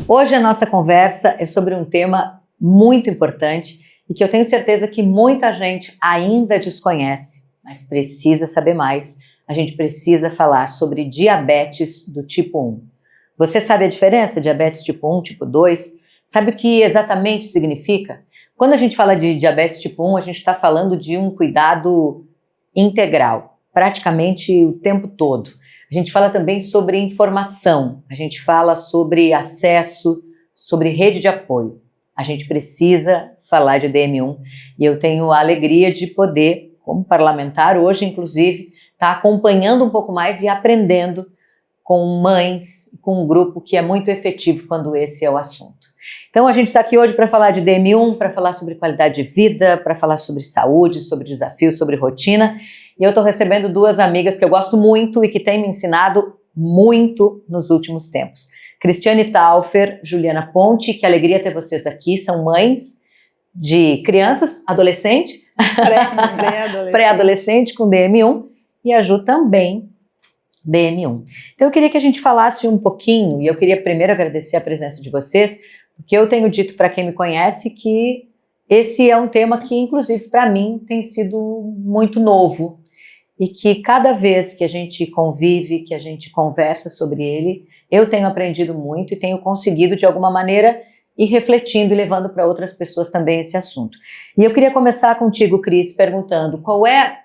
Hoje a nossa conversa é sobre um tema muito importante e que eu tenho certeza que muita gente ainda desconhece, mas precisa saber mais. A gente precisa falar sobre diabetes do tipo 1. Você sabe a diferença? Diabetes tipo 1, tipo 2? Sabe o que exatamente significa? Quando a gente fala de diabetes tipo 1, a gente está falando de um cuidado integral, praticamente o tempo todo. A gente fala também sobre informação, a gente fala sobre acesso, sobre rede de apoio. A gente precisa falar de DM1 e eu tenho a alegria de poder, como parlamentar, hoje inclusive, estar acompanhando um pouco mais e aprendendo com mães, com um grupo que é muito efetivo quando esse é o assunto. Então a gente está aqui hoje para falar de DM1, para falar sobre qualidade de vida, para falar sobre saúde, sobre desafios, sobre rotina. E eu estou recebendo duas amigas que eu gosto muito e que têm me ensinado muito nos últimos tempos. Cristiane Taufer, Juliana Ponte, que alegria ter vocês aqui, são mães de crianças, adolescente, pré-adolescente com DM1 e a Ju também DM1. Então eu queria que a gente falasse um pouquinho, e eu queria primeiro agradecer a presença de vocês, porque eu tenho dito para quem me conhece que esse é um tema que inclusive para mim tem sido muito novo e que cada vez que a gente convive, que a gente conversa sobre ele, eu tenho aprendido muito e tenho conseguido de alguma maneira ir refletindo e levando para outras pessoas também esse assunto. E eu queria começar contigo, Cris, perguntando qual é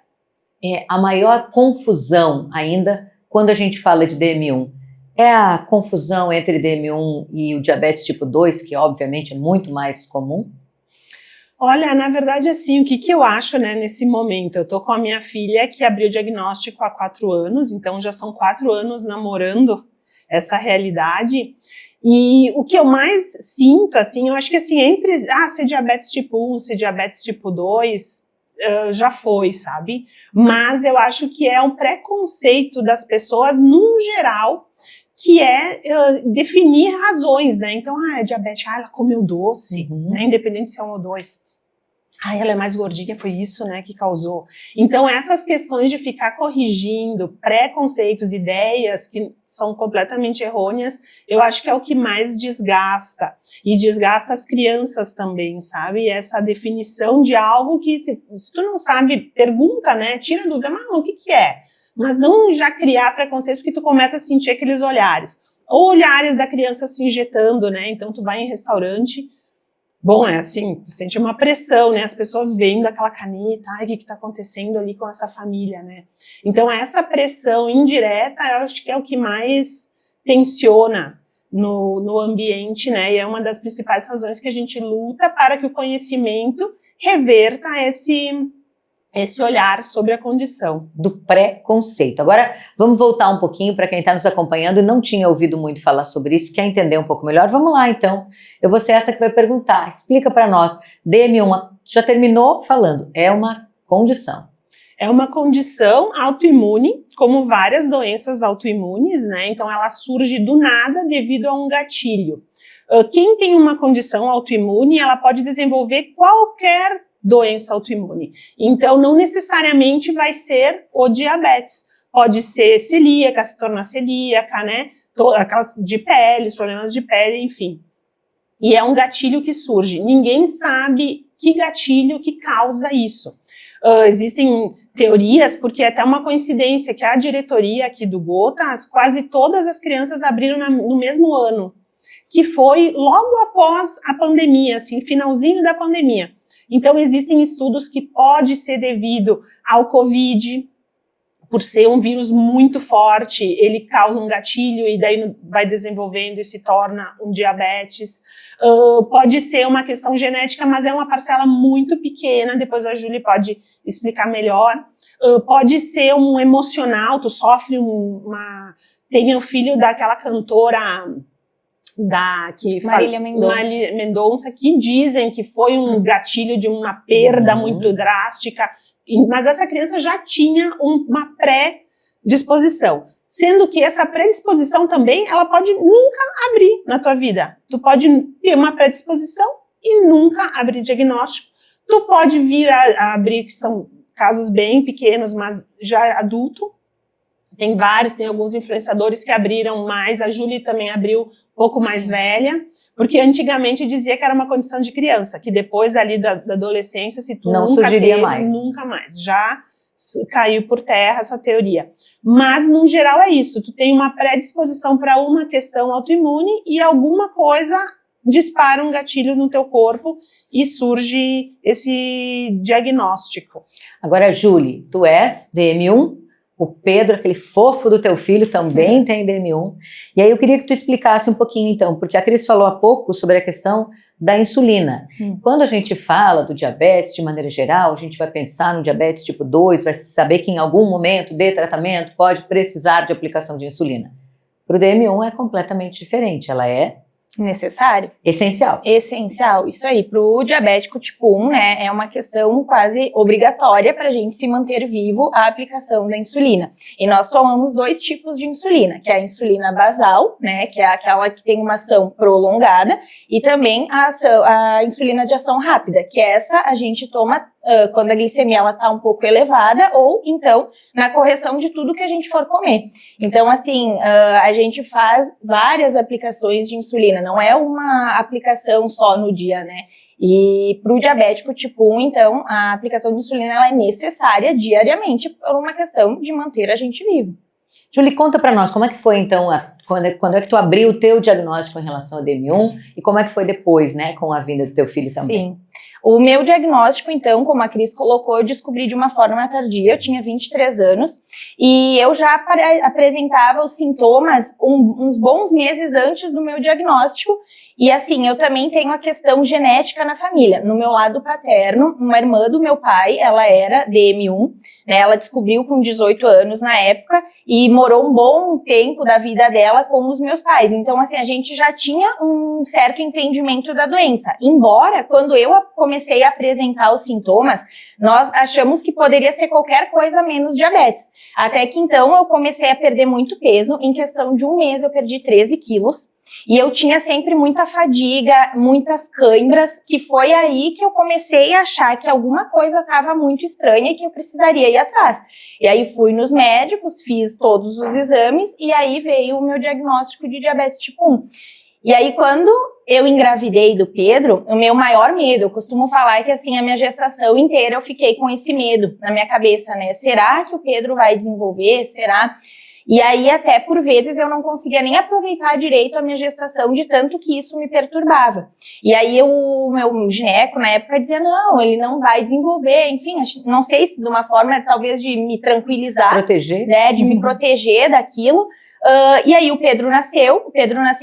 a maior confusão ainda quando a gente fala de DM1? É a confusão entre DM1 e o diabetes tipo 2, que obviamente é muito mais comum? Olha, na verdade, assim, o que eu acho, né, nesse momento? Eu tô com a minha filha que abriu o diagnóstico há 4 anos, então já são 4 anos namorando essa realidade. E o que eu mais sinto, assim, eu acho que assim, entre ser diabetes tipo 1, ser diabetes tipo 2, já foi, sabe? Mas eu acho que é um preconceito das pessoas, num geral, que é definir razões, né? Então, é diabetes, ela comeu doce, né? Independente se é 1 ou 2. Ela é mais gordinha, foi isso, né, que causou. Então, essas questões de ficar corrigindo preconceitos, ideias que são completamente errôneas, eu acho que é o que mais desgasta. E desgasta as crianças também, sabe? Essa definição de algo que, se tu não sabe, pergunta, né, tira dúvida, mas o que é? Mas não já criar preconceitos, porque tu começa a sentir aqueles olhares. Ou olhares da criança se injetando, né? Então, tu vai em restaurante. Bom, é assim, tu sente uma pressão, né? As pessoas vendo aquela caneta, o que está acontecendo ali com essa família, né? Então, essa pressão indireta, eu acho que é o que mais tensiona no ambiente, né? E é uma das principais razões que a gente luta para que o conhecimento reverta esse olhar sobre a condição. Do preconceito. Agora, vamos voltar um pouquinho para quem está nos acompanhando e não tinha ouvido muito falar sobre isso, quer entender um pouco melhor? Vamos lá, então. Eu vou ser essa que vai perguntar. Explica para nós. DM1, já terminou falando, é uma condição. É uma condição autoimune, como várias doenças autoimunes, né? Então, ela surge do nada devido a um gatilho. Quem tem uma condição autoimune, ela pode desenvolver qualquer doença autoimune. Então, não necessariamente vai ser o diabetes. Pode ser celíaca, se tornar celíaca, né? Aquelas de pele, problemas de pele, enfim. E é um gatilho que surge. Ninguém sabe que gatilho que causa isso. Existem teorias, porque é até uma coincidência que a diretoria aqui do Gotas, quase todas as crianças abriram no mesmo ano, que foi logo após a pandemia, assim, finalzinho da pandemia. Então, existem estudos que pode ser devido ao Covid, por ser um vírus muito forte, ele causa um gatilho e daí vai desenvolvendo e se torna um diabetes. Pode ser uma questão genética, mas é uma parcela muito pequena, depois a Júlia pode explicar melhor. Pode ser um emocional, tu sofre tem o filho daquela cantora Marília Mendonça. Marília Mendonça, que dizem que foi um gatilho de uma perda muito drástica, mas essa criança já tinha uma predisposição, sendo que essa predisposição também, ela pode nunca abrir na tua vida. Tu pode ter uma predisposição e nunca abrir diagnóstico. Tu pode vir a abrir, que são casos bem pequenos, mas já adulto, Tem vários, tem alguns influenciadores que abriram mais, a Julie também abriu um pouco mais velha, porque antigamente dizia que era uma condição de criança, que depois ali da adolescência, se tu não nunca surgiria teve, mais. nunca mais. Já caiu por terra essa teoria. Mas, no geral, é isso. Tu tem uma predisposição para uma questão autoimune e alguma coisa dispara um gatilho no teu corpo e surge esse diagnóstico. Agora, Julie, tu és DM1, o Pedro, aquele fofo do teu filho, também tem DM1. E aí eu queria que tu explicasse um pouquinho então, porque a Cris falou há pouco sobre a questão da insulina. Quando a gente fala do diabetes de maneira geral, a gente vai pensar no diabetes tipo 2, vai saber que em algum momento de tratamento pode precisar de aplicação de insulina. Para o DM1 é completamente diferente, ela é necessário. Essencial. Essencial, isso aí. Para o diabético tipo 1, né, é uma questão quase obrigatória para a gente se manter vivo a aplicação da insulina. E nós tomamos 2 tipos de insulina, que é a insulina basal, né, que é aquela que tem uma ação prolongada, e também a insulina de ação rápida, que essa a gente toma quando a glicemia ela tá um pouco elevada ou então na correção de tudo que a gente for comer. Então assim, a gente faz várias aplicações de insulina, não é uma aplicação só no dia, né? E para o diabético tipo 1, então, a aplicação de insulina ela é necessária diariamente por uma questão de manter a gente vivo. Julie, conta para nós, como é que foi então, quando é que tu abriu o teu diagnóstico em relação ao DM1 e como é que foi depois, né, com a vinda do teu filho também? Sim. O meu diagnóstico, então, como a Cris colocou, eu descobri de uma forma tardia, eu tinha 23 anos, e eu já apresentava os sintomas uns bons meses antes do meu diagnóstico, e assim, eu também tenho a questão genética na família. No meu lado paterno, uma irmã do meu pai, ela era DM1, né, ela descobriu com 18 anos na época, e morou um bom tempo da vida dela com os meus pais. Então, assim, a gente já tinha um certo entendimento da doença. Embora, quando eu comecei a apresentar os sintomas, nós achamos que poderia ser qualquer coisa menos diabetes. Até que então eu comecei a perder muito peso. Em questão de um mês eu perdi 13 quilos. E eu tinha sempre muita fadiga, muitas cãibras, que foi aí que eu comecei a achar que alguma coisa estava muito estranha e que eu precisaria ir atrás. E aí fui nos médicos, fiz todos os exames e aí veio o meu diagnóstico de diabetes tipo 1. E aí quando eu engravidei do Pedro, o meu maior medo, eu costumo falar que assim, a minha gestação inteira eu fiquei com esse medo na minha cabeça, né? Será que o Pedro vai desenvolver? Será? E aí até por vezes eu não conseguia nem aproveitar direito a minha gestação de tanto que isso me perturbava. E aí o meu gineco na época dizia, não, ele não vai desenvolver, enfim, não sei se de uma forma talvez de me tranquilizar, proteger, né, de me proteger daquilo. E aí o Pedro nasceu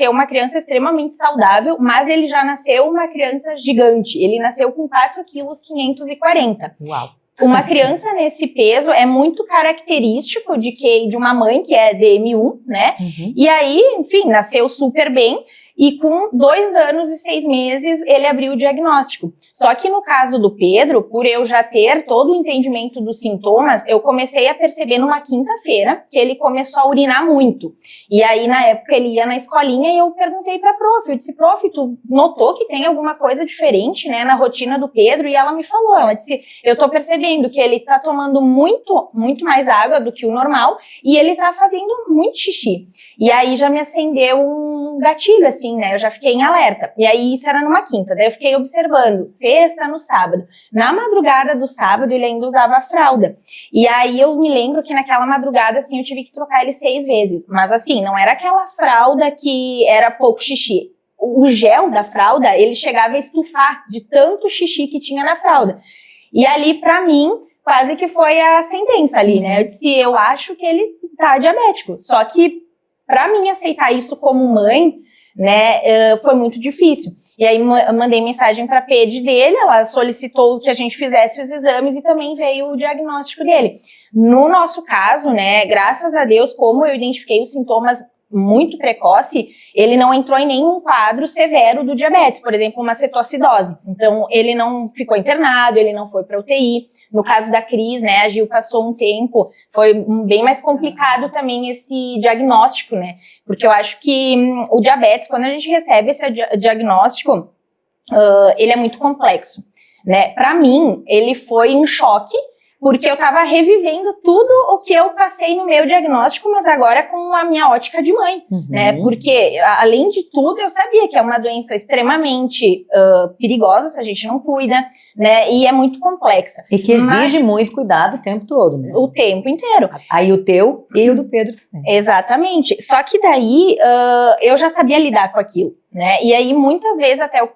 uma criança extremamente saudável, mas ele já nasceu uma criança gigante, ele nasceu com 4,540 kg. Uau! Uma criança nesse peso é muito característico de uma mãe que é DM1, né? E aí, enfim, nasceu super bem e com 2 anos e 6 meses ele abriu o diagnóstico. Só que no caso do Pedro, por eu já ter todo o entendimento dos sintomas, eu comecei a perceber numa quinta-feira que ele começou a urinar muito. E aí, na época, ele ia na escolinha e eu perguntei pra prof, eu disse, prof, tu notou que tem alguma coisa diferente, né, na rotina do Pedro? E ela me falou, ela disse, eu tô percebendo que ele tá tomando muito mais água do que o normal e ele tá fazendo muito xixi. E aí já me acendeu um gatilho, assim, né, eu já fiquei em alerta. E aí isso era numa quinta, daí eu fiquei observando, sexta, no sábado. Na madrugada do sábado, ele ainda usava a fralda. E aí eu me lembro que naquela madrugada, assim, eu tive que trocar ele 6 vezes. Mas assim, não era aquela fralda que era pouco xixi. O gel da fralda, ele chegava a estufar de tanto xixi que tinha na fralda. E ali, pra mim, quase que foi a sentença ali, né? Eu disse, eu acho que ele tá diabético. Só que, pra mim aceitar isso como mãe, né, foi muito difícil. E aí eu mandei mensagem para a PED dele, ela solicitou que a gente fizesse os exames e também veio o diagnóstico dele. No nosso caso, né, graças a Deus, como eu identifiquei os sintomas muito precoce, ele não entrou em nenhum quadro severo do diabetes, por exemplo, uma cetoacidose. Então, ele não ficou internado, ele não foi para UTI. No caso da Cris, né, a Gil passou um tempo, foi bem mais complicado também esse diagnóstico, né, porque eu acho que o diabetes, quando a gente recebe esse diagnóstico, ele é muito complexo, né. Para mim, ele foi um choque, porque eu tava revivendo tudo o que eu passei no meu diagnóstico, mas agora com a minha ótica de mãe, né? Porque, além de tudo, eu sabia que é uma doença extremamente perigosa se a gente não cuida, né? E é muito complexa. E que exige muito cuidado o tempo todo, né? O tempo inteiro. Aí o teu e o do Pedro também. Exatamente. Só que daí, eu já sabia lidar com aquilo, né? E aí, muitas vezes, até eu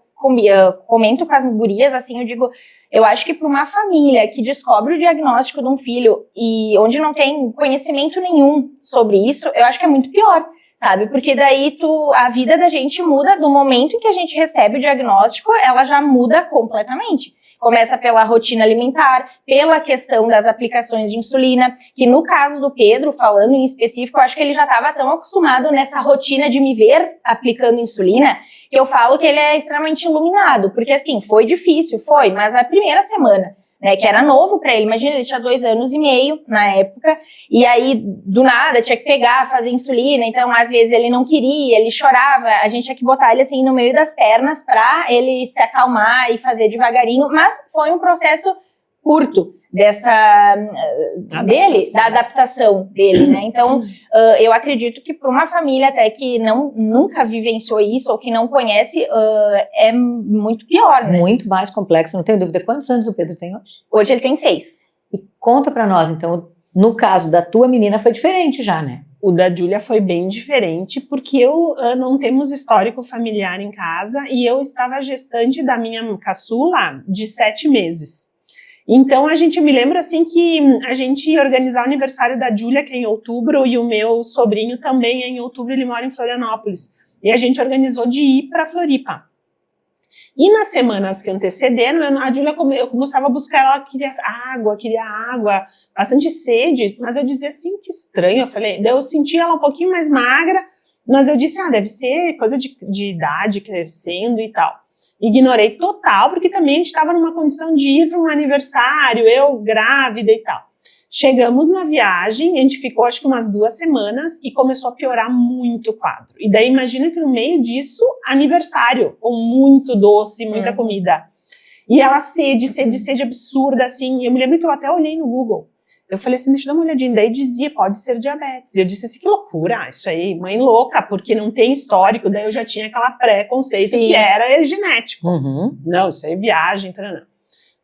comento com as gurias, assim, eu digo... Eu acho que para uma família que descobre o diagnóstico de um filho e onde não tem conhecimento nenhum sobre isso, eu acho que é muito pior, sabe? Porque daí a vida da gente muda do momento em que a gente recebe o diagnóstico, ela já muda completamente. Começa pela rotina alimentar, pela questão das aplicações de insulina, que no caso do Pedro, falando em específico, eu acho que ele já estava tão acostumado nessa rotina de me ver aplicando insulina, que eu falo que ele é extremamente iluminado, porque assim, foi difícil, mas a primeira semana, né, que era novo pra ele, imagina, ele tinha 2 anos e meio na época, e aí, do nada, tinha que pegar, fazer insulina, então às vezes ele não queria, ele chorava, a gente tinha que botar ele assim no meio das pernas pra ele se acalmar e fazer devagarinho, mas foi um processo curto da adaptação dele, né? Então, eu acredito que para uma família até que nunca vivenciou isso ou que não conhece, é muito pior, né? Muito mais complexo, não tenho dúvida. Quantos anos o Pedro tem hoje? Hoje ele tem 6. E conta pra nós, então, no caso da tua menina foi diferente já, né? O da Júlia foi bem diferente, porque eu não temos histórico familiar em casa e eu estava gestante da minha caçula de 7 meses. Então, me lembra assim que a gente ia organizar o aniversário da Júlia, que é em outubro, e o meu sobrinho também é em outubro, ele mora em Florianópolis. E a gente organizou de ir para Floripa. E nas semanas que antecederam, a Júlia, eu começava a buscar, ela queria água, bastante sede, mas eu dizia assim, que estranho, eu senti ela um pouquinho mais magra, mas eu disse, deve ser coisa de idade crescendo e tal. Ignorei total, porque também a gente estava numa condição de ir para um aniversário, eu grávida e tal. Chegamos na viagem, a gente ficou acho que umas 2 semanas e começou a piorar muito o quadro. E daí imagina que no meio disso, aniversário, com muito doce, muita comida. E ela sede absurda, assim. Eu me lembro que eu até olhei no Google. Eu falei assim, deixa eu dar uma olhadinha. Daí dizia, pode ser diabetes. E eu disse assim, que loucura, isso aí, mãe louca, porque não tem histórico. Daí eu já tinha aquela preconceito que era genético. Não, isso aí é viagem, não.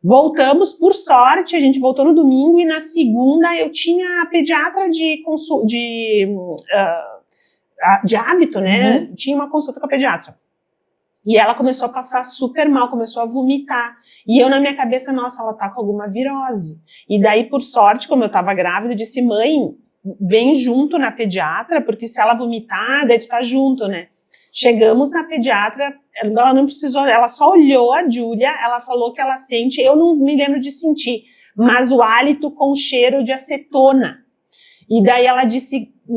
Voltamos, por sorte, a gente voltou no domingo e na segunda eu tinha a pediatra de hábito, né? Tinha uma consulta com a pediatra. E ela começou a passar super mal, começou a vomitar. E eu na minha cabeça, nossa, ela tá com alguma virose. E daí, por sorte, como eu tava grávida, eu disse, mãe, vem junto na pediatra, porque se ela vomitar, daí tu tá junto, né? Chegamos na pediatra, ela não precisou, ela só olhou a Júlia, ela falou que ela sente, eu não me lembro de sentir, mas o hálito com cheiro de acetona. E daí ela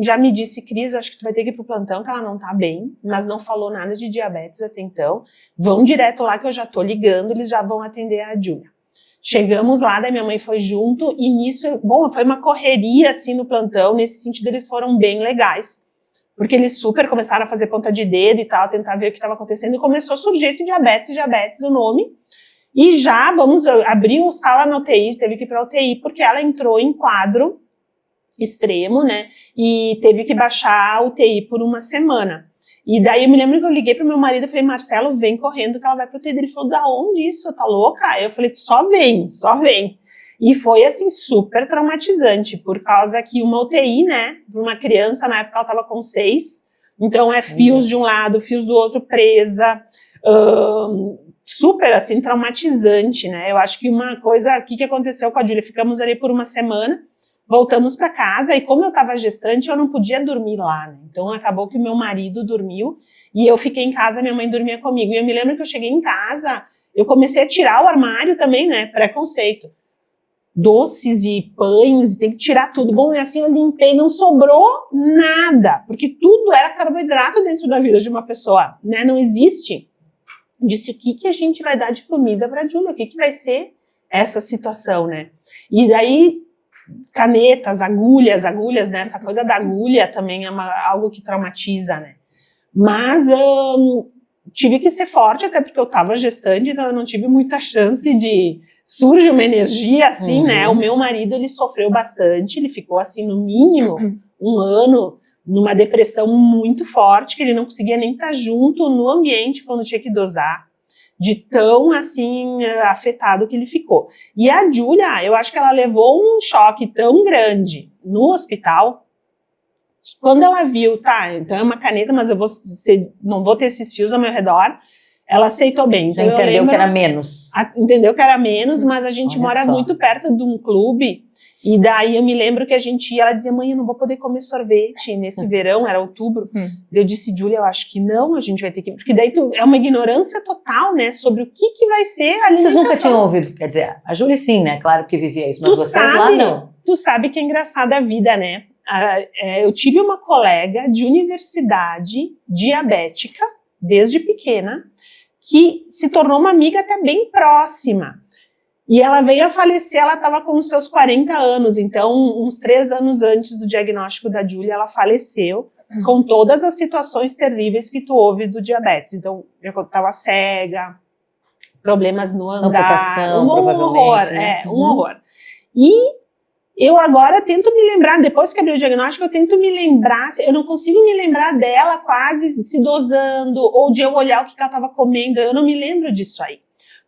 já me disse, Cris, eu acho que tu vai ter que ir pro plantão, que ela não tá bem, mas não falou nada de diabetes até então. Vão direto lá que eu já tô ligando, eles já vão atender a Júlia. Chegamos lá, daí minha mãe foi junto, e nisso, foi uma correria assim no plantão, nesse sentido eles foram bem legais. Porque eles super começaram a fazer ponta de dedo e tal, tentar ver o que estava acontecendo, e começou a surgir esse diabetes, o nome. E já, abriu sala na UTI, teve que ir pra UTI, porque ela entrou em quadro extremo, né, e teve que baixar a UTI por 1 semana. E daí eu me lembro que eu liguei pro meu marido e falei, Marcelo, vem correndo que ela vai pro UTI. Ele falou, da onde isso? Tá louca? Aí eu falei, só vem. E foi, assim, super traumatizante, por causa que uma UTI, né, para uma criança, na época ela tava com 6, então fios de um lado, fios do outro, presa, super, assim, traumatizante, né. Eu acho que uma coisa, o que aconteceu com a Júlia? Ficamos ali por 1 semana, voltamos para casa, e como eu tava gestante, eu não podia dormir lá, né, então acabou que o meu marido dormiu, e eu fiquei em casa, minha mãe dormia comigo, e eu me lembro que eu cheguei em casa, eu comecei a tirar o armário também, né, preconceito. Doces e pães, tem que tirar tudo. Bom, e assim eu limpei, não sobrou nada, porque tudo era carboidrato dentro da vida de uma pessoa, né? Não existe. Disse, o que a gente vai dar de comida para a Júlia? O que vai ser essa situação, né? E daí, canetas, agulhas, né? Essa coisa da agulha também é algo que traumatiza, né? Mas tive que ser forte, até porque eu estava gestante, então eu não tive muita chance de... Surge uma energia assim, né? O meu marido, ele sofreu bastante, ele ficou assim, no mínimo, 1 ano, numa depressão muito forte, que ele não conseguia nem estar junto no ambiente quando tinha que dosar, de tão, assim, afetado que ele ficou. E a Júlia, eu acho que ela levou um choque tão grande no hospital, que quando ela viu, tá, então é uma caneta, mas eu não vou ter esses fios ao meu redor, ela aceitou bem. Então já entendeu que era menos. Entendeu que era menos, mas a gente mora muito perto de um clube, e daí eu me lembro que a gente ia, ela dizia, mãe, eu não vou poder comer sorvete nesse verão, era outubro. Eu disse, Júlia, eu acho que não, a gente vai ter que... Porque daí é uma ignorância total, né, sobre o que vai ser a alimentação. Vocês nunca tinham ouvido, quer dizer, a Júlia sim, né, claro que vivia isso, mas vocês lá não. Tu sabe que é engraçada a vida, né? Eu tive uma colega de universidade diabética, desde pequena, que se tornou uma amiga até bem próxima. E ela veio a falecer, ela estava com os seus 40 anos, então uns 3 anos antes do diagnóstico da Júlia, ela faleceu, com todas as situações terríveis que tu ouve do diabetes. Então, eu estava cega, problemas no andar, um horror, né? Um horror. E eu agora tento me lembrar, depois que abriu o diagnóstico, eu tento me lembrar, eu não consigo me lembrar dela quase se dosando, ou de eu olhar o que ela estava comendo, eu não me lembro disso aí.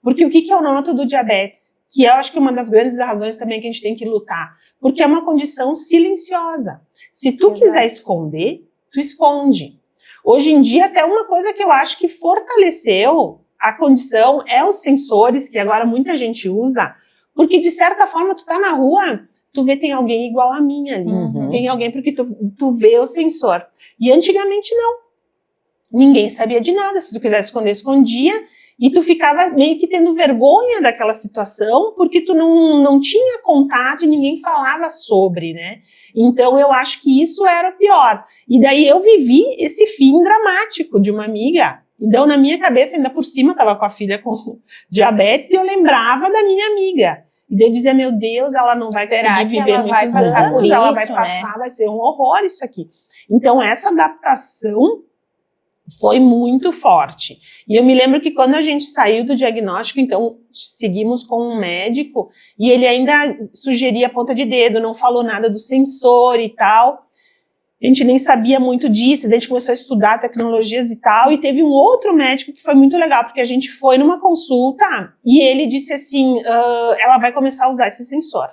Porque o que eu noto do diabetes, que eu acho que é uma das grandes razões também que a gente tem que lutar, porque é uma condição silenciosa. Se tu quiser esconder, tu esconde. Hoje em dia, até uma coisa que eu acho que fortaleceu a condição é os sensores, que agora muita gente usa, porque de certa forma tu tá na rua, tu vê tem alguém igual a mim ali, tem alguém porque tu vê o sensor. E antigamente não. Ninguém sabia de nada, se tu quisesse esconder, escondia, e tu ficava meio que tendo vergonha daquela situação, porque tu não tinha contato e ninguém falava sobre, né? Então eu acho que isso era o pior. E daí eu vivi esse fim dramático de uma amiga. Então na minha cabeça, ainda por cima, eu estava com a filha com diabetes e eu lembrava da minha amiga. E daí eu dizia, meu Deus, ela não vai conseguir viver muitos anos, ela vai passar, vai ser um horror isso aqui. Então essa adaptação foi muito forte. E eu me lembro que quando a gente saiu do diagnóstico, então seguimos com um médico e ele ainda sugeria ponta de dedo, não falou nada do sensor e tal. A gente nem sabia muito disso, daí a gente começou a estudar tecnologias e tal, e teve um outro médico que foi muito legal, porque a gente foi numa consulta e ele disse assim, ela vai começar a usar esse sensor.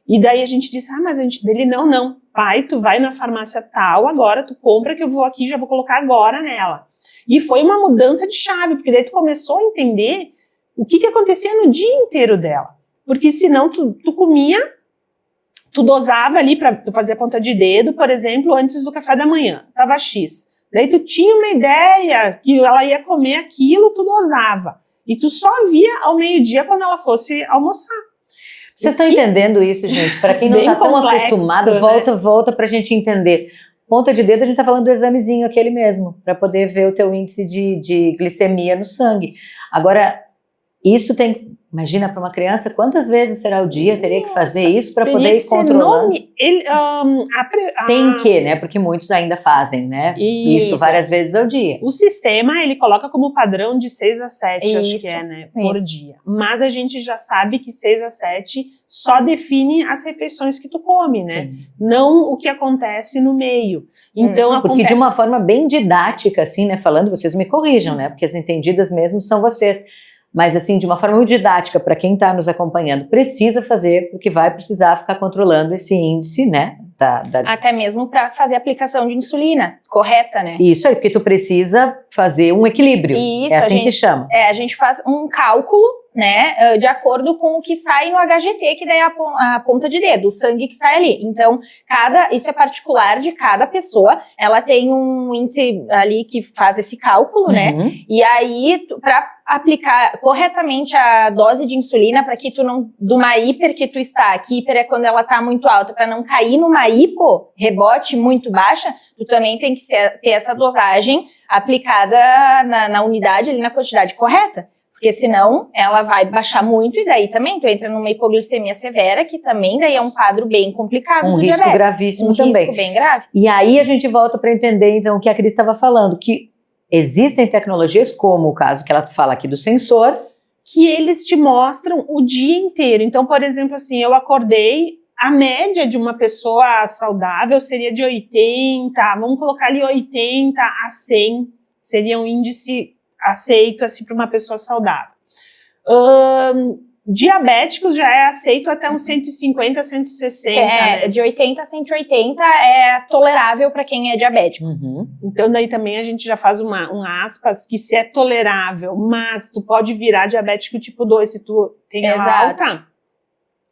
E daí a gente disse, mas a gente... Dele, não, pai, tu vai na farmácia tal, agora tu compra que eu vou aqui, já vou colocar agora nela. E foi uma mudança de chave, porque daí tu começou a entender o que acontecia no dia inteiro dela. Porque senão tu comia, tu dosava ali para tu fazer a ponta de dedo, por exemplo, antes do café da manhã, tava X. Daí tu tinha uma ideia que ela ia comer aquilo, tu dosava. E tu só via ao meio-dia quando ela fosse almoçar. Vocês estão entendendo isso, gente? Para quem não está tão acostumado, né? volta para a gente entender. Ponta de dedo, a gente está falando do examezinho aquele mesmo, para poder ver o teu índice de glicemia no sangue. Agora, isso tem... Imagina, para uma criança, quantas vezes será o dia? Teria que fazer isso para poder ir controlando? Tem que, né? Porque muitos ainda fazem, né? Isso várias vezes ao dia. O sistema, ele coloca como padrão de 6 a 7, acho que é, né? Por dia. Mas a gente já sabe que 6 a 7 só define as refeições que tu come, né? Sim. Não o que acontece no meio. Então, porque de uma forma bem didática, assim, né? Falando, vocês me corrijam, né? Porque as entendidas mesmo são vocês. Mas assim, de uma forma muito didática, para quem está nos acompanhando, precisa fazer, porque vai precisar ficar controlando esse índice, né? Até mesmo para fazer a aplicação de insulina correta, né? Isso aí, porque tu precisa fazer um equilíbrio. Isso, é assim que chama. A gente faz um cálculo, né, de acordo com o que sai no HGT, que daí é a ponta de dedo, o sangue que sai ali. Então, isso é particular de cada pessoa, ela tem um índice ali que faz esse cálculo, né, e aí, para aplicar corretamente a dose de insulina, para que tu não, de uma hiper que tu está, que hiper é quando ela está muito alta, para não cair numa hipo, rebote muito baixa, tu também tem que ter essa dosagem aplicada na unidade, ali na quantidade correta. Porque senão ela vai baixar muito e daí também tu entra numa hipoglicemia severa, que também daí é um quadro bem complicado do diabetes. Gravíssimo um também. Risco bem grave. E aí a gente volta para entender então o que a Cris estava falando, que existem tecnologias, como o caso que ela fala aqui do sensor, que eles te mostram o dia inteiro. Então, por exemplo, assim, eu acordei, a média de uma pessoa saudável seria de 80, vamos colocar ali 80 a 100, seria um índice aceito assim para uma pessoa saudável. Diabéticos já é aceito até uns 150, 160. Né? De 80 a 180 é tolerável para quem é diabético. Então daí também a gente já faz um aspas que se é tolerável, mas tu pode virar diabético tipo 2 se tu tem ela alta,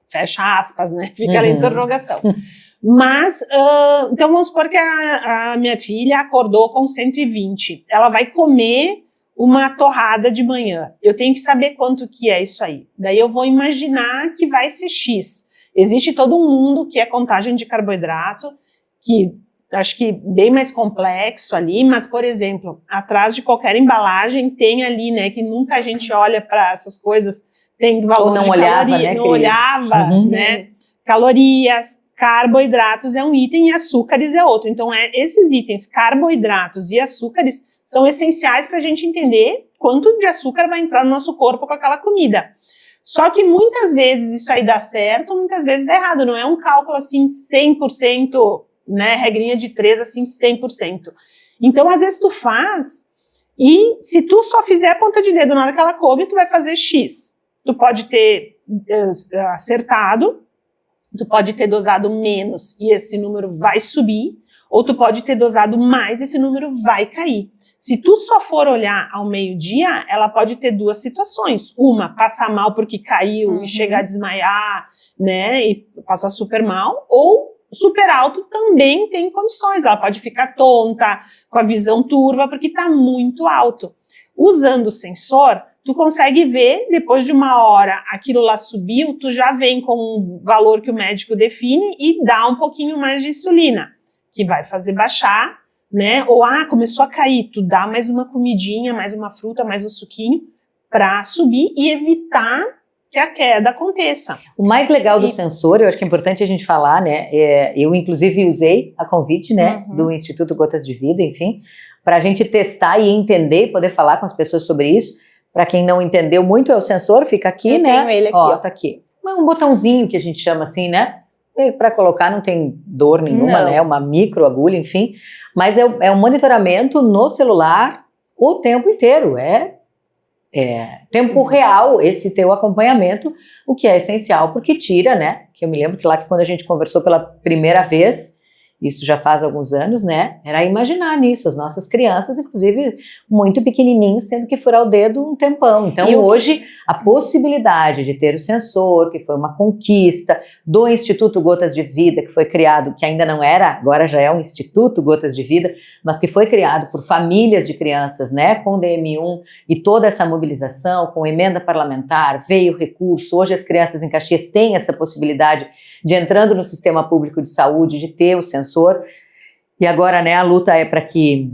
fecha aspas, né? Fica na interrogação. Mas, então vamos supor que a minha filha acordou com 120, ela vai comer uma torrada de manhã. Eu tenho que saber quanto que é isso aí. Daí eu vou imaginar que vai ser X. Existe todo um mundo que é contagem de carboidrato, que acho que bem mais complexo ali, mas, por exemplo, atrás de qualquer embalagem tem ali, né, que nunca a gente olha para essas coisas, tem valor ou não de olhava, caloria, né, não olhava, né, calorias, carboidratos é um item e açúcares é outro. Então, esses itens, carboidratos e açúcares, são essenciais para a gente entender quanto de açúcar vai entrar no nosso corpo com aquela comida. Só que muitas vezes isso aí dá certo, muitas vezes dá errado. Não é um cálculo assim 100%, né, regrinha de 3 assim 100%. Então, às vezes tu faz e se tu só fizer a ponta de dedo na hora que ela come, tu vai fazer X. Tu pode ter acertado, tu pode ter dosado menos e esse número vai subir, ou tu pode ter dosado mais e esse número vai cair. Se tu só for olhar ao meio-dia, ela pode ter duas situações. Uma, passar mal porque caiu e chegar a desmaiar, né, e passar super mal. Ou super alto também tem condições. Ela pode ficar tonta, com a visão turva, porque está muito alto. Usando o sensor, tu consegue ver, depois de uma hora, aquilo lá subiu, tu já vem com um valor que o médico define e dá um pouquinho mais de insulina, que vai fazer baixar, né? Ou, começou a cair, tu dá mais uma comidinha, mais uma fruta, mais um suquinho, para subir e evitar que a queda aconteça. O mais legal do sensor, eu acho que é importante a gente falar, né? Eu, inclusive, usei a convite, né? Do Instituto Gotas de Vida, enfim, para a gente testar e entender e poder falar com as pessoas sobre isso. Para quem não entendeu muito, é o sensor, fica aqui, né? Eu tenho ele aqui, ó. Tá aqui. Um botãozinho que a gente chama assim, né? Para colocar não tem dor nenhuma, né? Uma micro agulha, enfim. Mas é um monitoramento no celular o tempo inteiro. É tempo real esse teu acompanhamento, o que é essencial, porque tira, né? Que eu me lembro que lá que quando a gente conversou pela primeira vez, isso já faz alguns anos, né? Era imaginar nisso, as nossas crianças, inclusive, muito pequenininhos, tendo que furar o dedo um tempão. Então, hoje, a possibilidade de ter o sensor, que foi uma conquista do Instituto Gotas de Vida, que foi criado, que ainda não era, agora já é um Instituto Gotas de Vida, mas que foi criado por famílias de crianças, né? Com DM1 e toda essa mobilização, com emenda parlamentar, veio recurso. Hoje as crianças em Caxias têm essa possibilidade de, entrando no sistema público de saúde, de ter o sensor. E agora, né, a luta é para que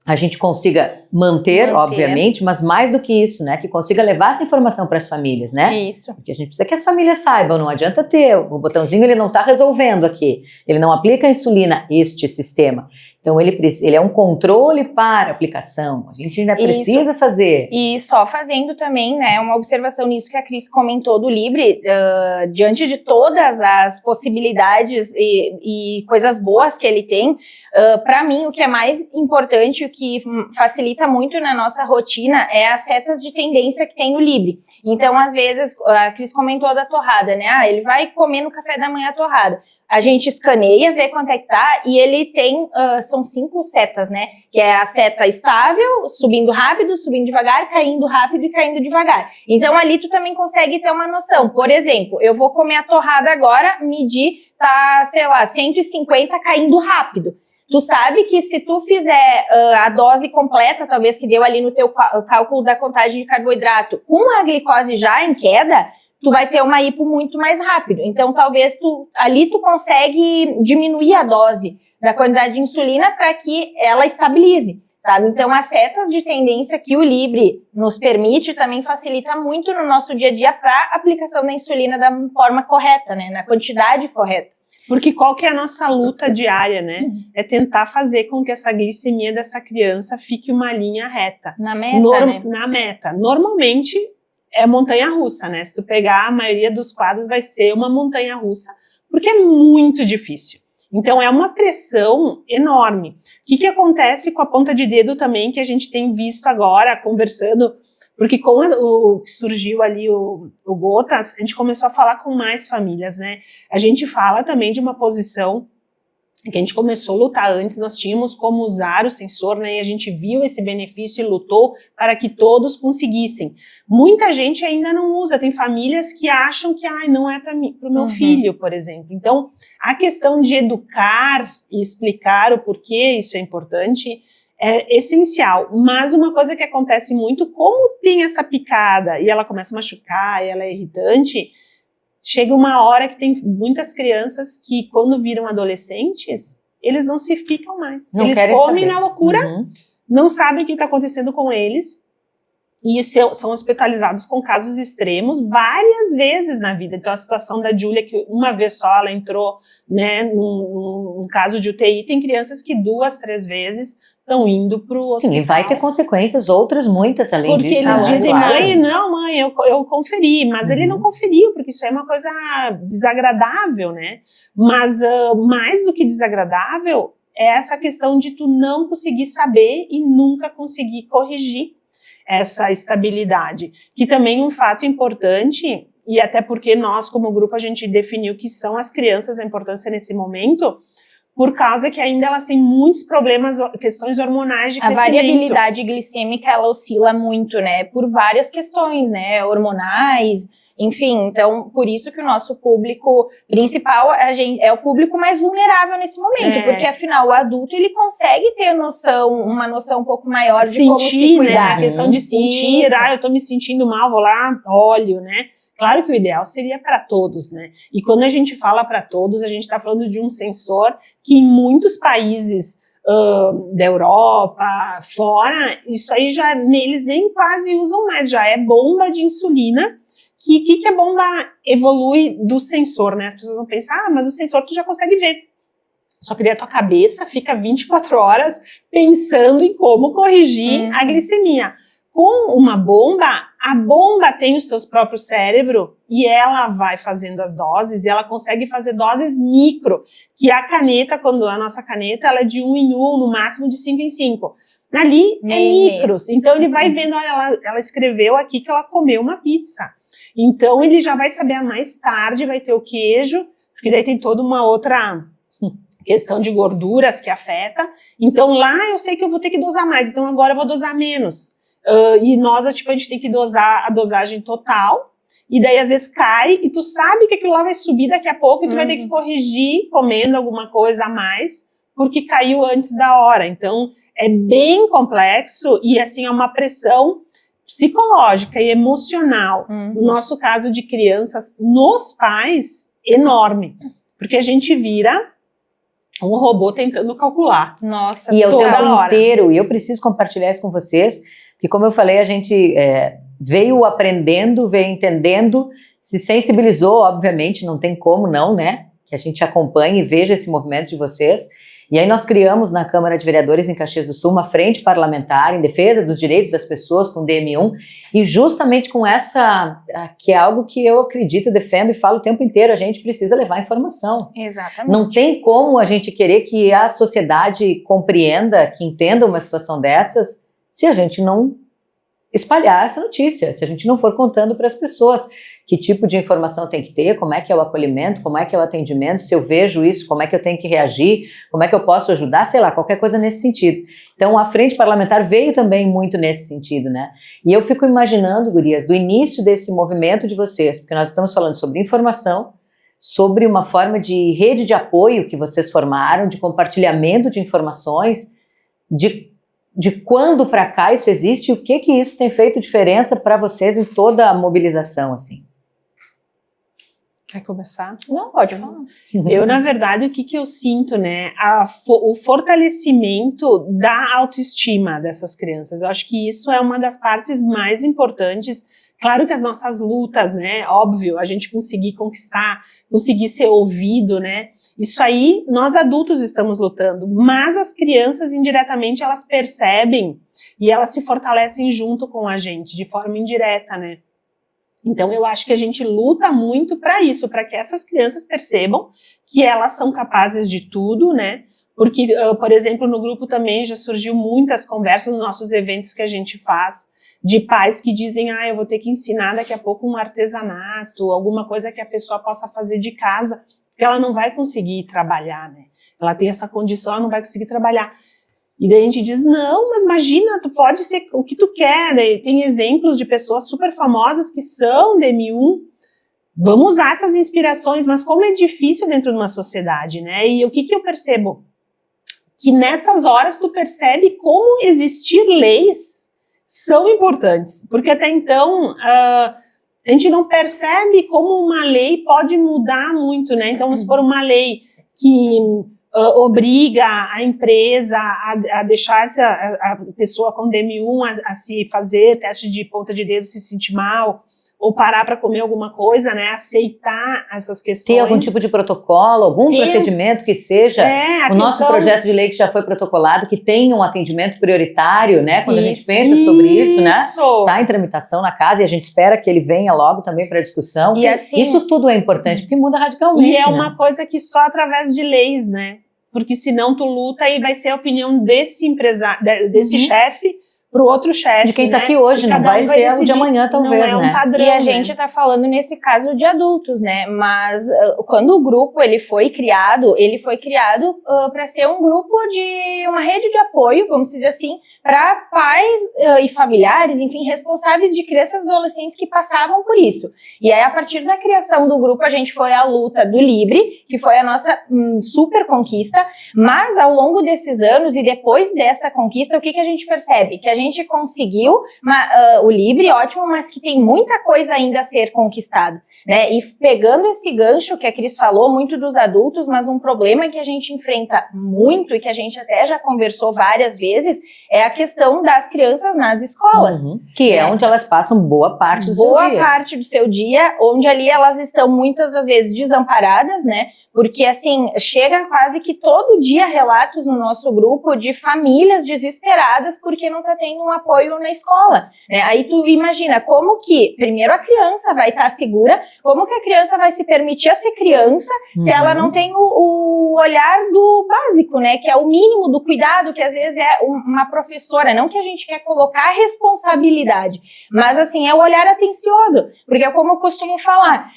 a gente consiga manter, obviamente, mas mais do que isso, né, que consiga levar essa informação para as famílias, né? Isso. Porque a gente precisa que as famílias saibam, não adianta ter, o botãozinho ele não está resolvendo aqui, ele não aplica a insulina, este sistema. Então ele é um controle para a aplicação, a gente ainda precisa fazer. E só fazendo também, né, uma observação nisso que a Cris comentou do Libre, diante de todas as possibilidades e coisas boas que ele tem, para mim o que é mais importante, o que facilita muito na nossa rotina é as setas de tendência que tem no Libre. Então, às vezes, a Cris comentou da torrada, né, ele vai comer no café da manhã a torrada. A gente escaneia, vê quanto é que tá, e ele tem, são 5 setas, né? Que é a seta estável, subindo rápido, subindo devagar, caindo rápido e caindo devagar. Então, ali tu também consegue ter uma noção. Por exemplo, eu vou comer a torrada agora, medir, tá, sei lá, 150 caindo rápido. Tu sabe que se tu fizer a dose completa, talvez que deu ali no teu cálculo da contagem de carboidrato, com a glicose já em queda, tu vai ter uma hipo muito mais rápido. Então, talvez ali tu consegue diminuir a dose da quantidade de insulina para que ela estabilize, sabe? Então, as setas de tendência que o Libre nos permite também facilita muito no nosso dia a dia para a aplicação da insulina da forma correta, né? Na quantidade correta. Porque qual que é a nossa luta diária, né? É tentar fazer com que essa glicemia dessa criança fique uma linha reta. Na meta, né? Na meta. Normalmente é montanha-russa, né? Se tu pegar a maioria dos quadros vai ser uma montanha-russa, porque é muito difícil. Então é uma pressão enorme. O que acontece com a ponta de dedo também, que a gente tem visto agora, conversando, porque com o que surgiu ali o Gotas, a gente começou a falar com mais famílias, né? A gente fala também de uma posição que a gente começou a lutar antes, nós tínhamos como usar o sensor, né? E a gente viu esse benefício e lutou para que todos conseguissem. Muita gente ainda não usa, tem famílias que acham que não é para mim, para o meu filho, por exemplo. Então, a questão de educar e explicar o porquê isso é importante é essencial, mas uma coisa que acontece muito, como tem essa picada e ela começa a machucar e ela é irritante, chega uma hora que tem muitas crianças que quando viram adolescentes, eles não se ficam mais. Não eles querem comem saber. na loucura, não sabem o que está acontecendo com eles e são hospitalizados com casos extremos várias vezes na vida. Então a situação da Júlia, que uma vez só ela entrou, né, num caso de UTI, tem crianças que 2, 3 vezes estão indo para o hospital. Sim, e vai ter consequências outras, muitas além disso. Porque eles dizem, mãe, eu conferi, mas ele não conferiu, porque isso é uma coisa desagradável, né? Mas mais do que desagradável é essa questão de tu não conseguir saber e nunca conseguir corrigir essa estabilidade, que também é um fato importante, e até porque nós como grupo a gente definiu que são as crianças a importância nesse momento, por causa que ainda elas têm muitos problemas, questões hormonais de crescimento. A variabilidade glicêmica, ela oscila muito, né, por várias questões, né, hormonais, enfim, então, por isso que o nosso público principal é o público mais vulnerável nesse momento, porque afinal, o adulto, ele consegue ter uma noção um pouco maior de como se cuidar. Né, a questão de sentir, eu tô me sentindo mal, vou lá, olho, né. Claro que o ideal seria para todos, né? E quando a gente fala para todos, a gente está falando de um sensor que em muitos países da Europa, fora, isso aí já eles nem quase usam mais, já é bomba de insulina. Que a bomba evolui do sensor, né? As pessoas vão pensar, mas o sensor tu já consegue ver. Só que daí a tua cabeça fica 24 horas pensando em como corrigir a glicemia. Com uma bomba, a bomba tem o seu próprio cérebro e ela vai fazendo as doses e ela consegue fazer doses micro, que a caneta, quando a nossa caneta, ela é de 1 em 1, no máximo de 5 em 5. Ali é micros, então ele vai vendo, olha, ela escreveu aqui que ela comeu uma pizza. Então ele já vai saber mais tarde, vai ter o queijo, porque daí tem toda uma outra questão de gorduras que afeta. Então lá eu sei que eu vou ter que dosar mais, então agora eu vou dosar menos. E nós, tipo, a gente tem que dosar a dosagem total, e daí às vezes cai, e tu sabe que aquilo lá vai subir daqui a pouco, e tu vai ter que corrigir comendo alguma coisa a mais, porque caiu antes da hora. Então é bem complexo, e assim é uma pressão psicológica e emocional, no nosso caso de crianças, nos pais, enorme, porque a gente vira um robô tentando calcular. Nossa, e é o toda tempo hora. inteiro, e eu preciso compartilhar isso com vocês, porque como eu falei, a gente veio aprendendo, veio entendendo, se sensibilizou, obviamente, não tem como não, né, que a gente acompanhe e veja esse movimento de vocês. E aí nós criamos na Câmara de Vereadores em Caxias do Sul uma frente parlamentar em defesa dos direitos das pessoas com DM1, e justamente com essa, que é algo que eu acredito, defendo e falo o tempo inteiro, a gente precisa levar informação. Exatamente. Não tem como a gente querer que a sociedade compreenda, que entenda uma situação dessas, se a gente não espalhar essa notícia, se a gente não for contando para as pessoas que tipo de informação tem que ter, como é que é o acolhimento, como é que é o atendimento, se eu vejo isso, como é que eu tenho que reagir, como é que eu posso ajudar, sei lá, qualquer coisa nesse sentido. Então a frente parlamentar veio também muito nesse sentido, né? E eu fico imaginando, gurias, do início desse movimento de vocês, porque nós estamos falando sobre informação, sobre uma forma de rede de apoio que vocês formaram, de compartilhamento de informações, de quando para cá isso existe e o que isso tem feito diferença para vocês em toda a mobilização, assim. Quer começar? Não, pode falar. Eu, na verdade, o que eu sinto, né? O fortalecimento da autoestima dessas crianças. Eu acho que isso é uma das partes mais importantes Claro que as nossas lutas, né, óbvio, a gente conseguir conquistar, conseguir ser ouvido, né, isso aí nós adultos estamos lutando, mas as crianças indiretamente elas percebem e elas se fortalecem junto com a gente, de forma indireta, né. Então eu acho que a gente luta muito para isso, para que essas crianças percebam que elas são capazes de tudo, né, porque, por exemplo, no grupo também já surgiu muitas conversas nos nossos eventos que a gente faz, de pais que dizem, eu vou ter que ensinar daqui a pouco um artesanato, alguma coisa que a pessoa possa fazer de casa, porque ela não vai conseguir trabalhar, né? Ela tem essa condição, ela não vai conseguir trabalhar. E daí a gente diz, não, mas imagina, tu pode ser o que tu quer. Daí tem exemplos de pessoas super famosas que são DM1, vamos usar essas inspirações, mas como é difícil dentro de uma sociedade, né? E o que eu percebo? Que nessas horas tu percebe como existir leis são importantes, porque até então a gente não percebe como uma lei pode mudar muito, né? Então, vamos supor uma lei que obriga a empresa a deixar a pessoa com DM1 a se fazer teste de ponta de dedo, se sentir mal, ou parar para comer alguma coisa, né, aceitar essas questões. Tem algum tipo de protocolo, algum procedimento que seja, o nosso projeto de lei que já foi protocolado, que tenha um atendimento prioritário, né, quando a gente pensa sobre isso, né, tá em tramitação na casa e a gente espera que ele venha logo também para discussão. E assim, isso tudo é importante, porque muda radicalmente. E é uma coisa que só através de leis, né, porque senão tu luta e vai ser a opinião desse empresário, desse chefe, pro outro chefe, de quem tá né? aqui hoje, não vai ser o de amanhã, talvez, não é né? Um padrão, e a gente tá falando nesse caso de adultos, né? Mas quando o grupo ele foi criado para ser um grupo de uma rede de apoio, vamos dizer assim, para pais e familiares, enfim, responsáveis de crianças e adolescentes que passavam por isso. E aí, a partir da criação do grupo, a gente foi à luta do Libre, que foi a nossa super conquista, mas ao longo desses anos e depois dessa conquista, o que a gente percebe? Que a gente conseguiu o Libre, ótimo, mas que tem muita coisa ainda a ser conquistada, né? E pegando esse gancho que a Cris falou, muito dos adultos, mas um problema que a gente enfrenta muito e que a gente até já conversou várias vezes é a questão das crianças nas escolas. Que é onde elas passam boa parte do seu dia. Boa parte do seu dia, onde ali elas estão muitas das vezes desamparadas, né? Porque, assim, chega quase que todo dia relatos no nosso grupo de famílias desesperadas porque não tá tendo um apoio na escola, né? Aí tu imagina como que, primeiro, a criança vai estar segura, como que a criança vai se permitir a ser criança se ela não tem o olhar do básico, né? Que é o mínimo do cuidado, que às vezes é uma professora, não que a gente quer colocar a responsabilidade, mas, assim, é o olhar atencioso, porque é como eu costumo falar,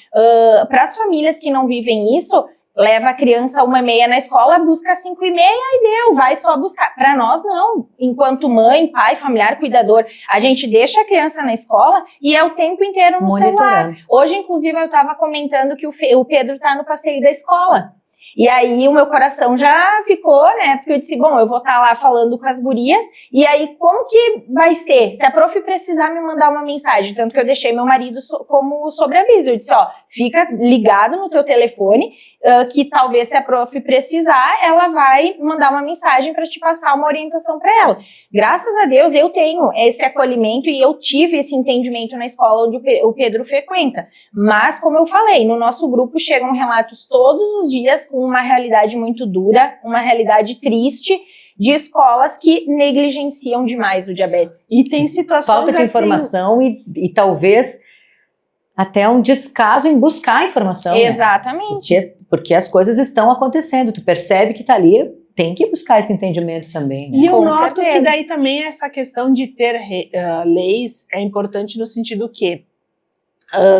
para as famílias que não vivem isso, leva a criança 1h30 na escola, busca 5h30 e deu, vai só buscar. Para nós, não. Enquanto mãe, pai, familiar, cuidador, a gente deixa a criança na escola e é o tempo inteiro no celular. Hoje, inclusive, eu estava comentando que o Pedro está no passeio da escola. E aí o meu coração já ficou, né, porque eu disse, bom, eu vou estar lá falando com as gurias, e aí como que vai ser? Se a prof precisar me mandar uma mensagem, tanto que eu deixei meu marido como sobreaviso, eu disse, fica ligado no teu telefone, que talvez se a prof precisar, ela vai mandar uma mensagem para te passar uma orientação para ela. Graças a Deus eu tenho esse acolhimento e eu tive esse entendimento na escola onde o Pedro frequenta. Mas, como eu falei, no nosso grupo chegam relatos todos os dias com uma realidade muito dura, uma realidade triste, de escolas que negligenciam demais o diabetes. E tem situações falta de informação e talvez até um descaso em buscar a informação. Exatamente. Né? Porque as coisas estão acontecendo, tu percebe que tá ali, tem que buscar esse entendimento também. Né? E eu noto que daí também essa questão de ter leis é importante no sentido que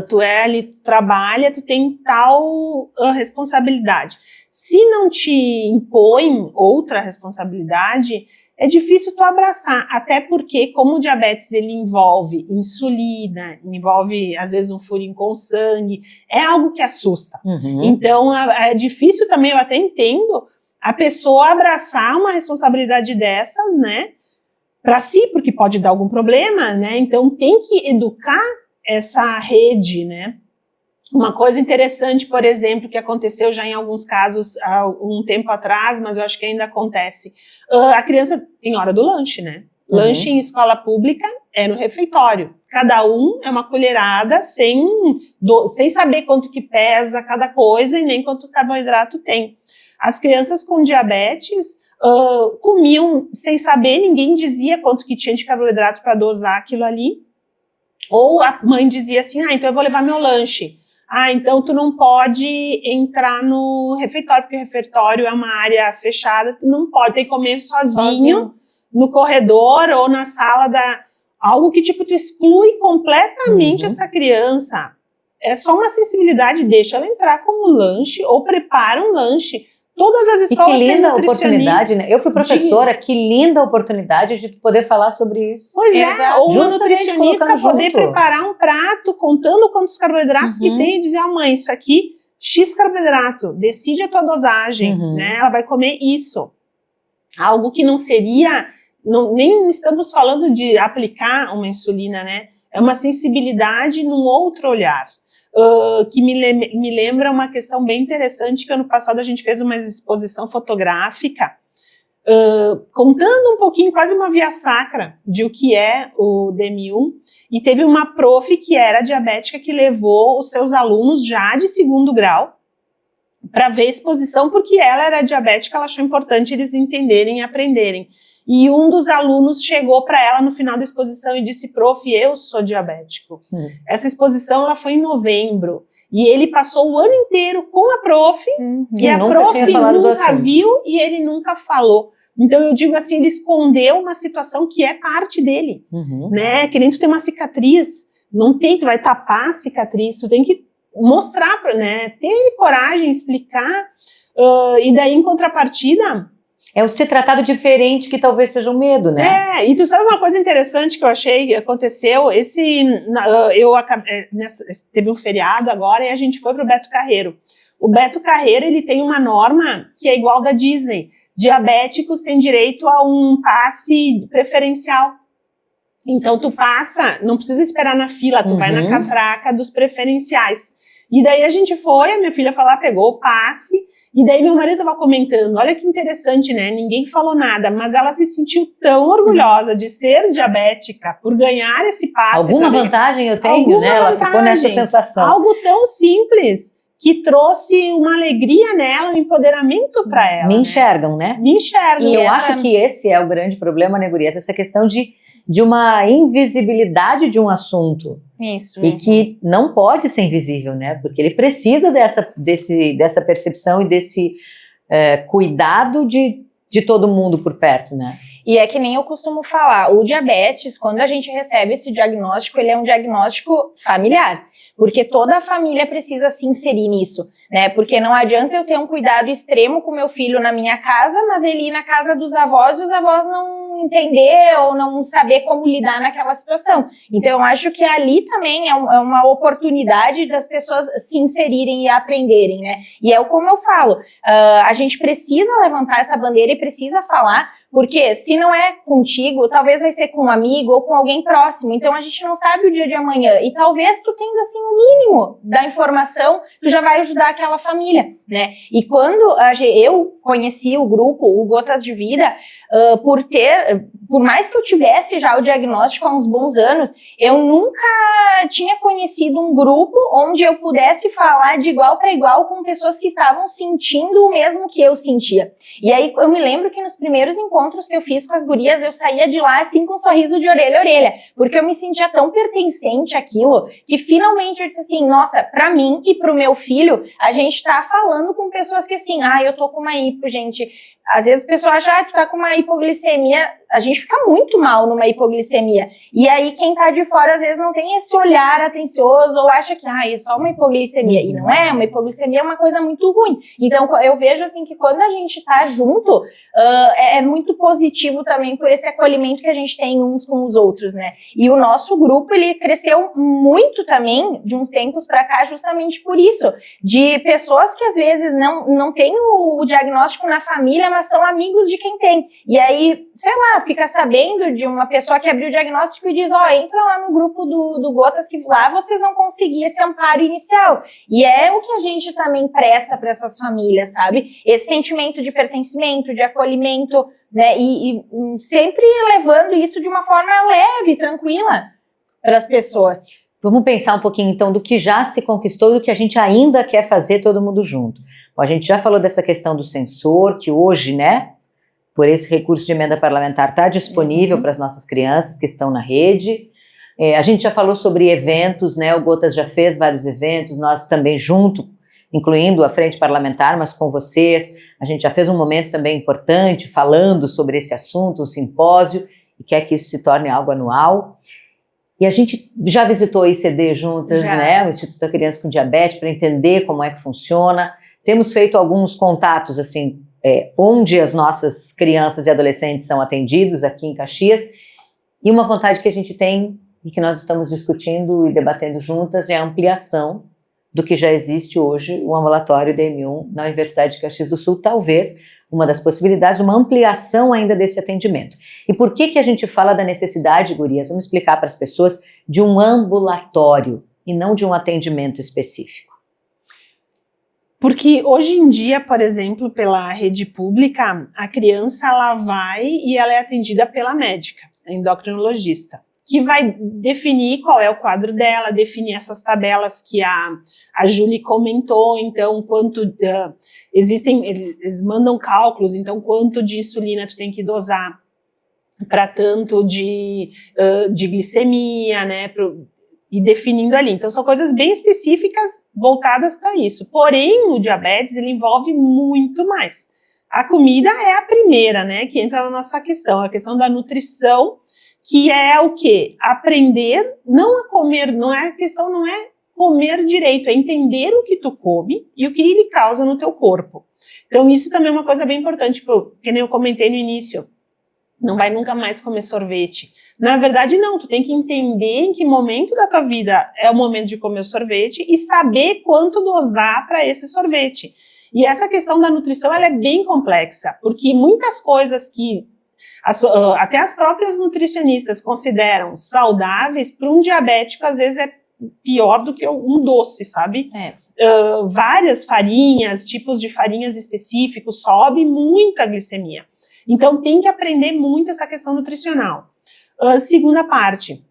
tu ali, trabalha, tu tem tal responsabilidade. Se não te impõe outra responsabilidade, é difícil tu abraçar, até porque como o diabetes ele envolve insulina, envolve às vezes um furinho com sangue, é algo que assusta. Então é difícil também, eu até entendo, a pessoa abraçar uma responsabilidade dessas, né, para si, porque pode dar algum problema, né, então tem que educar essa rede, né. Uma coisa interessante, por exemplo, que aconteceu já em alguns casos há um tempo atrás, mas eu acho que ainda acontece, a criança tem hora do lanche, né? Lanche em escola pública é no refeitório. cada um é uma colherada sem saber quanto que pesa cada coisa e nem quanto carboidrato tem. As crianças com diabetes comiam sem saber, ninguém dizia quanto que tinha de carboidrato para dosar aquilo ali. Ou a mãe dizia assim, então eu vou levar meu lanche. Então tu não pode entrar no refeitório, porque o refeitório é uma área fechada, tu não pode, tem que comer sozinho no corredor ou na sala algo que tipo tu exclui completamente essa criança. É só uma sensibilidade, deixa ela entrar como lanche ou prepara um lanche. Todas as escolas têm nutricionista. Oportunidade, né? Eu fui professora, que linda oportunidade de poder falar sobre isso. Pois ou uma nutricionista poder preparar um prato contando quantos carboidratos que tem e dizer, mãe, isso aqui, X carboidrato, decide a tua dosagem, né? Ela vai comer isso. Algo que não seria, nem estamos falando de aplicar uma insulina, né? É uma sensibilidade num outro olhar. Que me lembra uma questão bem interessante, que ano passado a gente fez uma exposição fotográfica, contando um pouquinho, quase uma via sacra, de o que é o DM1, e teve uma prof que era diabética que levou os seus alunos já de 2º grau para ver a exposição, porque ela era diabética, ela achou importante eles entenderem e aprenderem. E um dos alunos chegou para ela no final da exposição e disse, prof, eu sou diabético. Essa exposição ela foi em novembro. E ele passou o ano inteiro com a prof, e a prof nunca viu e ele nunca falou. Então eu digo assim, ele escondeu uma situação que é parte dele. Né? Que nem tu tem uma cicatriz, não tem, tu vai tapar a cicatriz, tu tem que mostrar, né? Ter coragem, explicar, e daí em contrapartida... É o ser tratado diferente que talvez seja um medo, né? E tu sabe uma coisa interessante que eu achei que aconteceu? Teve um feriado agora e a gente foi pro Beto Carreiro. O Beto Carreiro, ele tem uma norma que é igual da Disney. Diabéticos têm direito a um passe preferencial. Então tu passa, não precisa esperar na fila, tu vai na catraca dos preferenciais. E daí a gente foi, a minha filha foi lá, pegou o passe. E daí meu marido estava comentando, olha que interessante, né? Ninguém falou nada, mas ela se sentiu tão orgulhosa de ser diabética por ganhar esse passe. Alguma vantagem eu tenho, né? Ela ficou nessa sensação. Algo tão simples que trouxe uma alegria nela, um empoderamento para ela. Me enxergam, né? Me enxergam. E eu acho que esse é o grande problema, né, Gurias? Essa questão de uma invisibilidade de um assunto. Isso. E que não pode ser invisível, né? Porque ele precisa dessa percepção e desse cuidado de todo mundo por perto, né? E é que nem eu costumo falar, o diabetes, quando a gente recebe esse diagnóstico, ele é um diagnóstico familiar. Porque toda a família precisa se inserir nisso, né? Porque não adianta eu ter um cuidado extremo com meu filho na minha casa, mas ele ir na casa dos avós e os avós não entender ou não saber como lidar naquela situação. Então eu acho que ali também é uma oportunidade das pessoas se inserirem e aprenderem, né? E é como eu falo, a gente precisa levantar essa bandeira e precisa falar, porque se não é contigo, talvez vai ser com um amigo ou com alguém próximo. Então a gente não sabe o dia de amanhã. E talvez tu tendo assim o mínimo da informação, tu já vai ajudar aquela família, né? E quando eu conheci o grupo, o Gotas de Vida, por mais que eu tivesse já o diagnóstico há uns bons anos, eu nunca tinha conhecido um grupo onde eu pudesse falar de igual para igual com pessoas que estavam sentindo o mesmo que eu sentia. E aí eu me lembro que nos primeiros encontros que eu fiz com as gurias, eu saía de lá assim com um sorriso de orelha a orelha, porque eu me sentia tão pertencente àquilo, que finalmente eu disse assim, nossa, pra mim e pro meu filho, a gente tá falando com pessoas que assim, eu tô com uma hipo, gente. Às vezes a pessoa acha, tu tá com uma hipoglicemia, a gente fica muito mal numa hipoglicemia. E aí quem tá de fora às vezes não tem esse olhar atencioso ou acha que é só uma hipoglicemia. E não é, uma hipoglicemia é uma coisa muito ruim. Então eu vejo assim que quando a gente tá junto, é muito positivo também por esse acolhimento que a gente tem uns com os outros, né? E o nosso grupo, ele cresceu muito também de uns tempos pra cá justamente por isso. De pessoas que às vezes não têm o diagnóstico na família, mas são amigos de quem tem. E aí, sei lá, fica sabendo de uma pessoa que abriu o diagnóstico e diz, entra lá no grupo do Gotas que lá vocês vão conseguir esse amparo inicial. E é o que a gente também presta para essas famílias, sabe? Esse sentimento de pertencimento, de acolhimento, né? E sempre levando isso de uma forma leve, tranquila. para as pessoas. Vamos pensar um pouquinho, então, do que já se conquistou e do que a gente ainda quer fazer todo mundo junto. Bom, a gente já falou dessa questão do sensor, que hoje, né, por esse recurso de emenda parlamentar, está disponível para as nossas crianças que estão na rede. A gente já falou sobre eventos, né, o Gotas já fez vários eventos, nós também junto, incluindo a frente parlamentar, mas com vocês, a gente já fez um momento também importante falando sobre esse assunto, um simpósio, e quer que isso se torne algo anual. E a gente já visitou a ICD juntas, né, o Instituto da Criança com Diabetes, para entender como é que funciona. Temos feito alguns contatos, assim, onde as nossas crianças e adolescentes são atendidos aqui em Caxias. E uma vontade que a gente tem e que nós estamos discutindo e debatendo juntas é a ampliação do que já existe hoje, o ambulatório DM1 na Universidade de Caxias do Sul, talvez uma das possibilidades, uma ampliação ainda desse atendimento. E por que a gente fala da necessidade, gurias? Vamos explicar para as pessoas de um ambulatório e não de um atendimento específico. Porque hoje em dia, por exemplo, pela rede pública, a criança ela vai e ela é atendida pela médica, a endocrinologista, que vai definir qual é o quadro dela, definir essas tabelas que a Julie comentou, então quanto eles mandam cálculos, então quanto de insulina tu tem que dosar para tanto de glicemia, né, e definindo ali. Então são coisas bem específicas voltadas para isso. Porém, o diabetes ele envolve muito mais. A comida é a primeira, né, que entra na nossa questão, a questão da nutrição, que é o quê? Aprender não a comer, a questão não é comer direito, é entender o que tu come e o que ele causa no teu corpo. Então isso também é uma coisa bem importante, que nem eu comentei no início, não vai nunca mais comer sorvete. Na verdade não, tu tem que entender em que momento da tua vida é o momento de comer o sorvete e saber quanto dosar para esse sorvete. E essa questão da nutrição ela é bem complexa, porque muitas coisas que até as próprias nutricionistas consideram saudáveis, para um diabético às vezes é pior do que um doce, sabe? Várias farinhas, tipos de farinhas específicos, sobe muito a glicemia. Então tem que aprender muito essa questão nutricional. Segunda parte,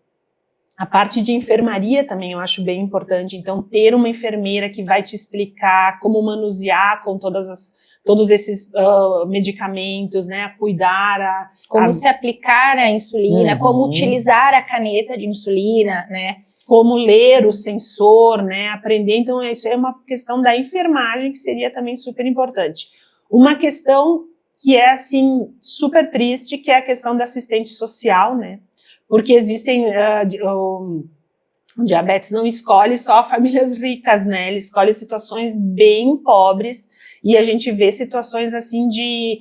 a parte de enfermaria também eu acho bem importante, então ter uma enfermeira que vai te explicar como manusear com todos esses medicamentos, né, cuidar como se aplicar a insulina, como utilizar a caneta de insulina, né? Como ler o sensor, né, aprender, então isso é uma questão da enfermagem que seria também super importante. Uma questão que é, assim, super triste, que é a questão da assistente social, né, porque existem, o diabetes não escolhe só famílias ricas, né, ele escolhe situações bem pobres, e a gente vê situações assim de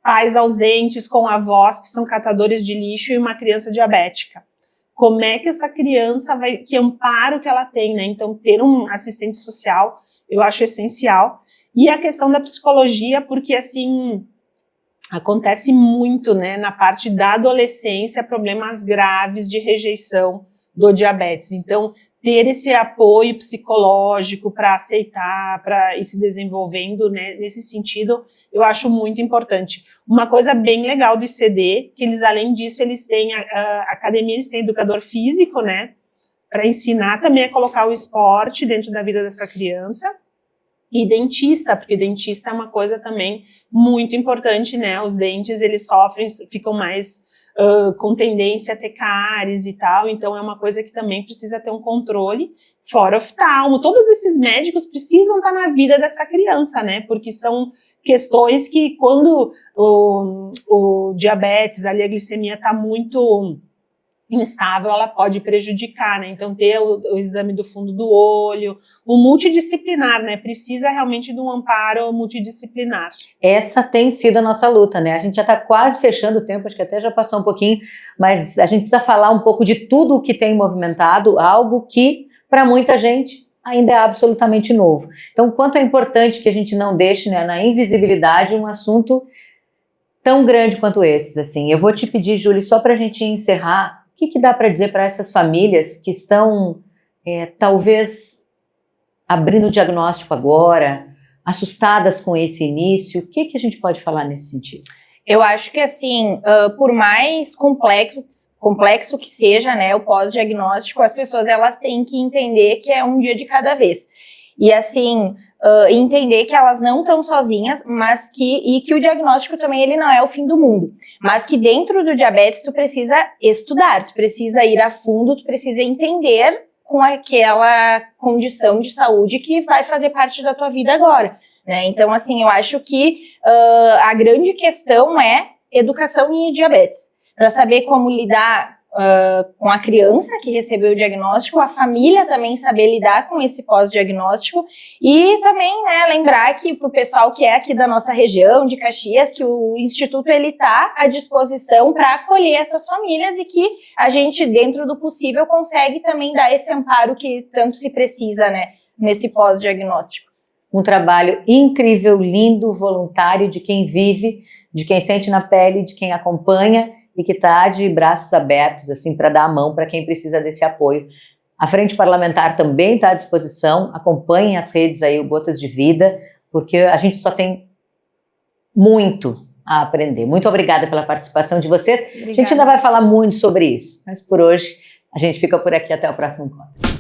pais ausentes com avós que são catadores de lixo e uma criança diabética. Como é que essa criança vai, que amparo que ela tem, né? Então ter um assistente social eu acho essencial. E a questão da psicologia, porque assim acontece muito, né, na parte da adolescência, problemas graves de rejeição do diabetes. Então ter esse apoio psicológico para aceitar, para ir se desenvolvendo, né, nesse sentido, eu acho muito importante. Uma coisa bem legal do ICD, que eles, além disso, eles têm a academia, eles têm educador físico, né, para ensinar também a colocar o esporte dentro da vida dessa criança, e dentista, porque dentista é uma coisa também muito importante, né, os dentes, eles sofrem, ficam mais com tendência a ter cáries e tal, então é uma coisa que também precisa ter um controle, fora oftalmo, todos esses médicos precisam estar na vida dessa criança, né, porque são questões que quando o diabetes, ali a glicemia está muito instável, ela pode prejudicar, né, então ter o exame do fundo do olho, o multidisciplinar, né, precisa realmente de um amparo multidisciplinar. Essa tem sido a nossa luta, né, a gente já está quase fechando o tempo, acho que até já passou um pouquinho, mas a gente precisa falar um pouco de tudo o que tem movimentado, algo que para muita gente ainda é absolutamente novo. Então, o quanto é importante que a gente não deixe, né, na invisibilidade um assunto tão grande quanto esses, assim. Eu vou te pedir, Julie, só para a gente encerrar, o que dá para dizer para essas famílias que estão, talvez, abrindo o diagnóstico agora, assustadas com esse início? O que a gente pode falar nesse sentido? Eu acho que, assim, por mais complexo que seja, né, o pós-diagnóstico, as pessoas, elas têm que entender que é um dia de cada vez. E, assim, entender que elas não estão sozinhas, mas que o diagnóstico também, ele não é o fim do mundo. Mas que dentro do diabetes, tu precisa estudar, tu precisa ir a fundo, tu precisa entender com aquela condição de saúde que vai fazer parte da tua vida agora. Né? Então, assim, eu acho que a grande questão é educação em diabetes, para saber como lidar com a criança que recebeu o diagnóstico, a família também saber lidar com esse pós-diagnóstico e também, né, lembrar que para o pessoal que é aqui da nossa região, de Caxias, que o Instituto ele está à disposição para acolher essas famílias e que a gente, dentro do possível, consegue também dar esse amparo que tanto se precisa, né, nesse pós-diagnóstico. Um trabalho incrível, lindo, voluntário, de quem vive, de quem sente na pele, de quem acompanha e que está de braços abertos, assim, para dar a mão para quem precisa desse apoio. A Frente Parlamentar também está à disposição, acompanhem as redes aí, o Gotas de Vida, porque a gente só tem muito a aprender. Muito obrigada pela participação de vocês. Obrigada. A gente ainda vai falar muito sobre isso, mas por hoje a gente fica por aqui, até o próximo encontro.